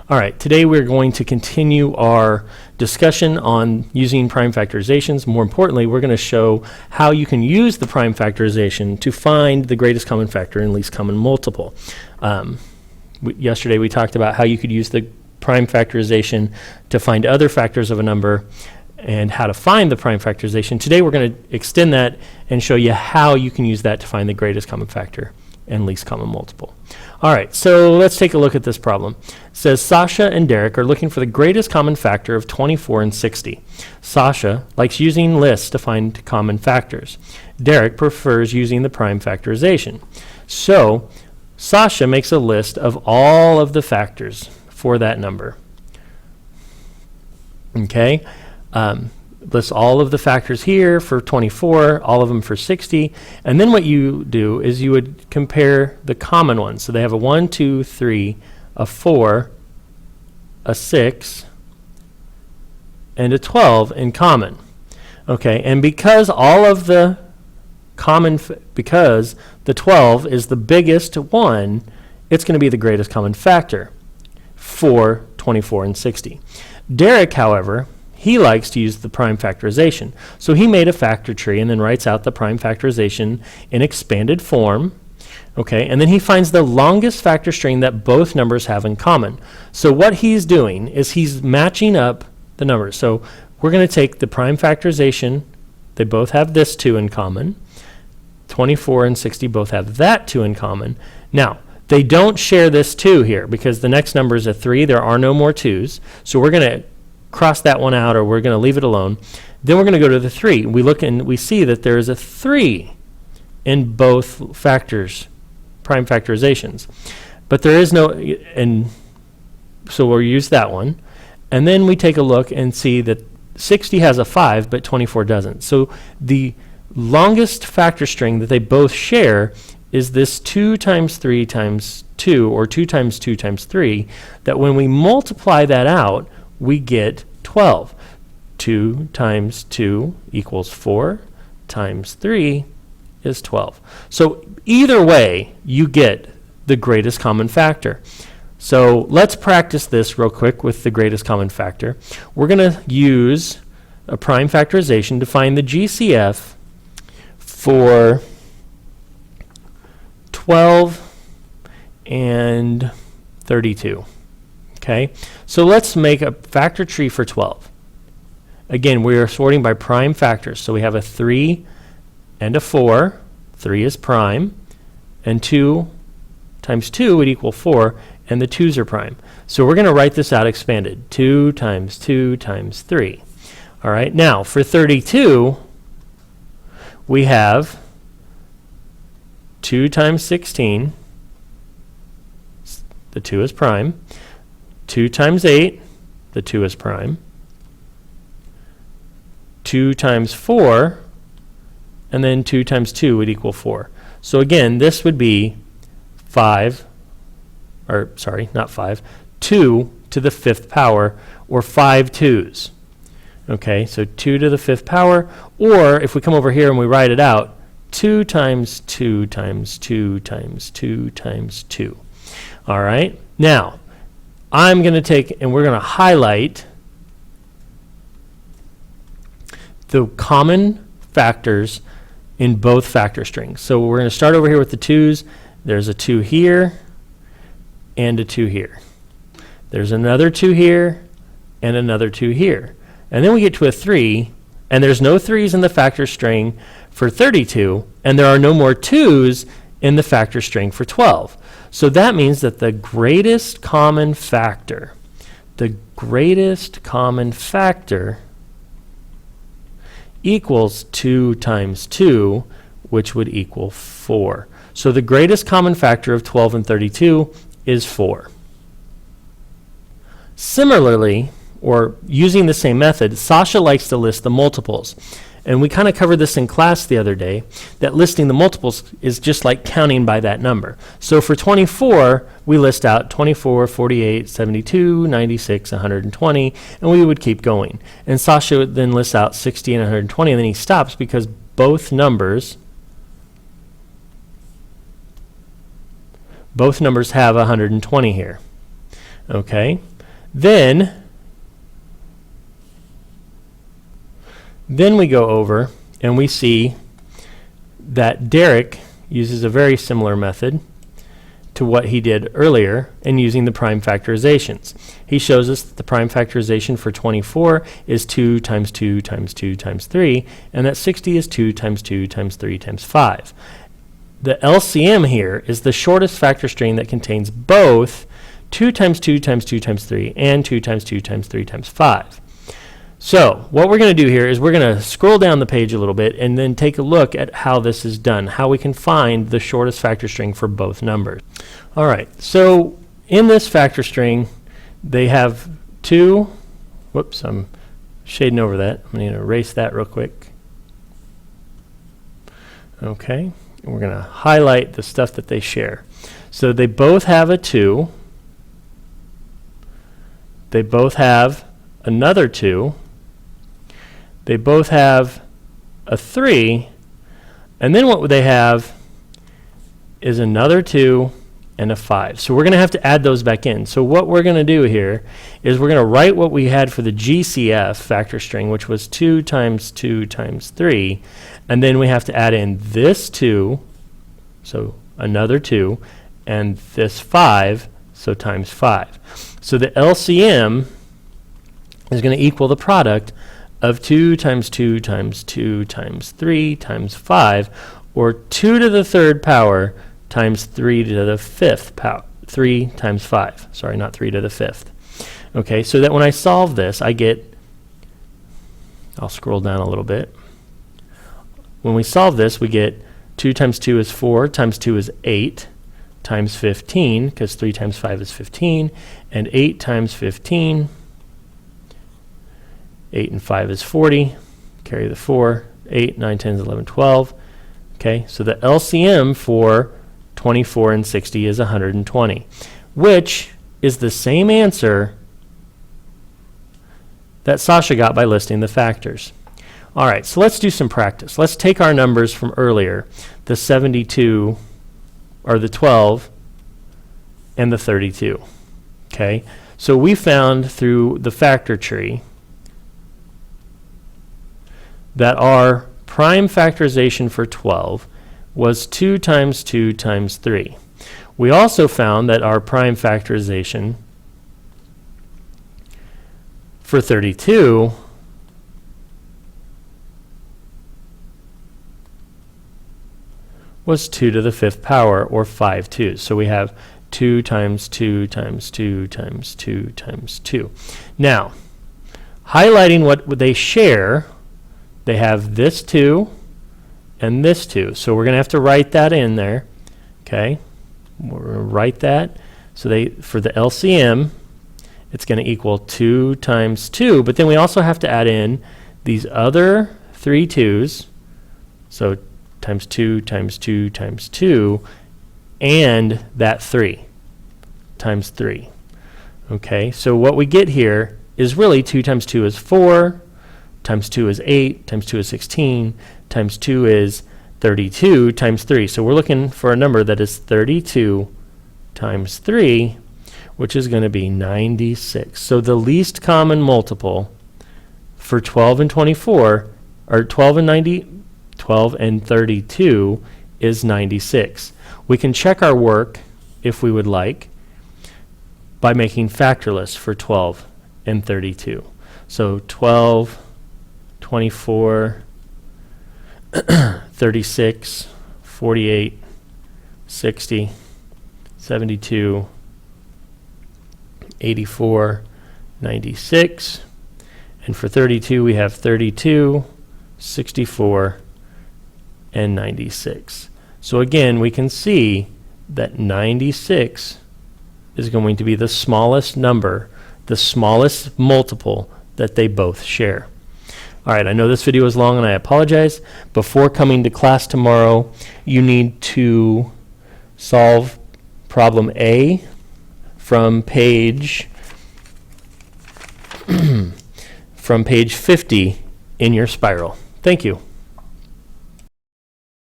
All right, today we're going to continue our discussion on using prime factorizations. More importantly, we're going to show how you can use the prime factorization to find the greatest common factor and least common multiple. Yesterday we talked about how you could use the prime factorization to find other factors of a number and how to find the prime factorization. Today we're going to extend that and show you how you can use that to find the greatest common factor and least common multiple. All right, so let's take a look at this problem. It says Sasha and Derek are looking for the greatest common factor of 24 and 60. Sasha likes using lists to find common factors. Derek prefers using the prime factorization. So Sasha makes a list of all of the factors for that number. Okay, lists all of the factors here for 24, all of them for 60, and then what you do is you would compare the common ones. So they have a 1, 2, 3, a 4, a 6, and a 12 in common. Okay, and because all of the because the 12 is the biggest one, it's going to be the greatest common factor for 24 and 60. Derek, however, he likes to use the prime factorization. So he made a factor tree and then writes out the prime factorization in expanded form. Okay, and then he finds the longest factor string that both numbers have in common. So what he's doing is he's matching up the numbers. So we're going to take the prime factorization. They both have this 2 in common. 24 and 60 both have that 2 in common. Now, they don't share this 2 here because the next number is a 3. There are no more 2's. So we're going to cross that one out, or we're going to leave it alone. Then we're going to go to the 3. We look and we see that there is a 3 in both factors, prime factorizations. But there is no, and so we'll use that one. And then we take a look and see that 60 has a 5, but 24 doesn't. So the longest factor string that they both share is this 2 times 3 times 2, or 2 times 2 times 3, that when we multiply that out, we get 12. 2 times 2 equals 4 times 3 is 12. So either way, you get the greatest common factor. So let's practice this real quick with the greatest common factor. We're going to use a prime factorization to find the GCF for 12 and 32. Okay, so let's make a factor tree for 12. Again, we are sorting by prime factors. So we have a 3 and a 4. 3 is prime. And 2 times 2 would equal 4. And the 2's are prime. So we're going to write this out expanded. 2 times 2 times 3. All right, now for 32, we have 2 times 16. The 2 is prime. 2 times 8, the 2 is prime. 2 times 4, and then 2 times 2 would equal 4. So again, this would be 5, or sorry, not 5, 2 to the 5th power, or 5 2's. Okay, so 2 to the 5th power, or if we come over here and we write it out, 2 times 2 times 2 times 2 times 2. All right, now, I'm going to take, and we're going to highlight the common factors in both factor strings. So we're going to start over here with the 2's. There's a 2 here and a 2 here. There's another 2 here and another 2 here. And then we get to a 3, and there's no 3's in the factor string for 32, and there are no more 2's in the factor string for 12. So that means that the greatest common factor equals 2 times 2, which would equal 4. So the greatest common factor of 12 and 32 is 4. Similarly, or using the same method, Sasha likes to list the multiples. And we kind of covered this in class the other day, that listing the multiples is just like counting by that number. So for 24, we list out 24, 48, 72, 96, 120, and we would keep going. And Sasha would then list out 60 and 120, and then he stops because both numbers have 120 here. Okay, Then we go over and we see that Derek uses a very similar method to what he did earlier in using the prime factorizations. He shows us that the prime factorization for 24 is 2 times 2 times 2 times 3, and that 60 is 2 times 2 times 3 times 5. The LCM here is the shortest factor string that contains both 2 times 2 times 2 times 3 and 2 times 2 times 3 times 5. So what we're going to do here is we're going to scroll down the page a little bit and then take a look at how this is done, how we can find the shortest factor string for both numbers. All right, so in this factor string, they have two, whoops, I'm shading over that. I'm going to erase that real quick. Okay, and we're going to highlight the stuff that they share. So they both have a 2. They both have another 2. They both have a 3, and then what they have is another 2 and a 5. So we're going to have to add those back in. So what we're going to do here is we're going to write what we had for the GCF factor string, which was 2 times 2 times 3, and then we have to add in this 2, so another 2, and this 5, so times 5. So the LCM is going to equal the product of 2 times 2 times 2 times 3 times 5, or 2 to the third power times 3 to the fifth power, 3 times 5. Sorry, not 3 to the fifth. Okay, so that when I solve this, I get, I'll scroll down a little bit. When we solve this, we get 2 times 2 is 4, times 2 is 8, times 15, because 3 times 5 is 15, and 8 times 15, 8 and 5 is 40, carry the 4, 8, 9, 10, 11, 12. Okay, so the LCM for 24 and 60 is 120, which is the same answer that Sasha got by listing the factors. All right, so let's do some practice. Let's take our numbers from earlier, the 72, or the 12, and the 32. Okay, so we found through the factor tree that our prime factorization for 12 was 2 times 2 times 3. We also found that our prime factorization for 32 was 2 to the fifth power, or 5 2s. So we have 2 times 2 times 2 times 2 times 2. Now, highlighting what they share, they have this 2 and this 2. So we're going to have to write that in there. Okay, we're going to write that. So they, for the LCM, it's going to equal 2 times 2, but then we also have to add in these other 3 2s. So times 2 times 2 times 2, and that 3 times 3. Okay, so what we get here is really 2 times 2 is 4, times 2 is 8, times 2 is 16, times 2 is 32, times 3. So we're looking for a number that is 32 times 3, which is going to be 96. So the least common multiple for 12 and 24, or 12 and 32, is 96. We can check our work, if we would like, by making factor lists for 12 and 32. So 12, 24, 36, 48, 60, 72, 84, 96, and for 32 we have 32, 64, and 96. So again, we can see that 96 is going to be the smallest number, the smallest multiple that they both share. All right, I know this video is long and I apologize. Before coming to class tomorrow, you need to solve problem A from page 50 in your spiral. Thank you.